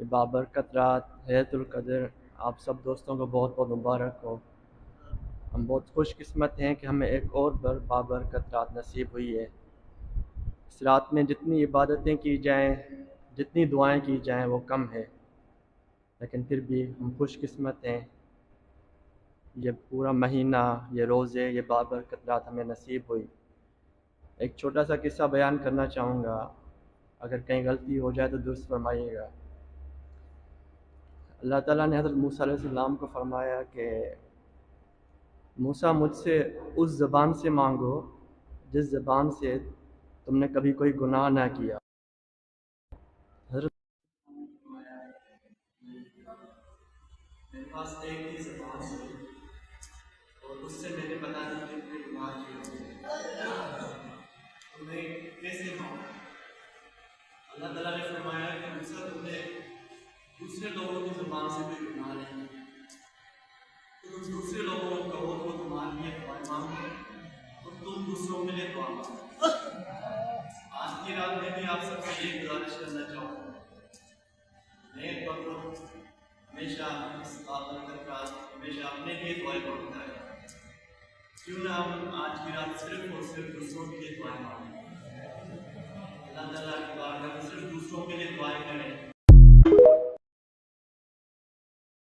یہ بابرکت رات لیلۃ القدر آپ سب دوستوں کو بہت بہت مبارک ہو۔ ہم بہت خوش قسمت ہیں کہ ہمیں ایک اور بابرکت رات نصیب ہوئی ہے۔ اس رات میں جتنی عبادتیں کی جائیں، جتنی دعائیں کی جائیں وہ کم ہے، لیکن پھر بھی ہم خوش قسمت ہیں۔ یہ پورا مہینہ، یہ روزے، یہ بابرکت رات ہمیں نصیب ہوئی۔ ایک چھوٹا سا قصہ بیان کرنا چاہوں گا، اگر کہیں غلطی ہو جائے تو درست فرمائیے گا۔ اللہ تعالیٰ نے حضرت موسیٰ علیہ السلام کو فرمایا کہ موسیٰ مجھ سے اس زبان سے مانگو جس زبان سے تم نے کبھی کوئی گناہ نہ کیا۔ حضرت میرے پاس ایک ہی زبان ہے اور اس سے میں نے پتا نہیں کہ کوئی گناہ کیا تو میں کیسے مانگوں؟ اللہ تعالیٰ نے فرمایا کہ موسیٰ تم نے دوسرے لوگوں کی زبان سے کوئی گناہ نہیں کیا، تو تم دوسرے لوگوں کو کہو تو تمہارے لیے دعائیں مانگو اور تم دوسروں کے لیے دعا مانگو۔ آج کی رات میں بھی آپ سب سے یہ گزارش کرنا چاہوں گا، نیک بندوں ہمیشہ اس بابرکت رات ہمیشہ اپنے لیے دعائیں مانگتا ہے، کیوں نہ ہم آج کی رات صرف اور صرف دوسروں کے لیے دعائیں مانگیں، اللہ تعالیٰ کی بارگاہ میں صرف دوسروں کے لیے دعائیں کریں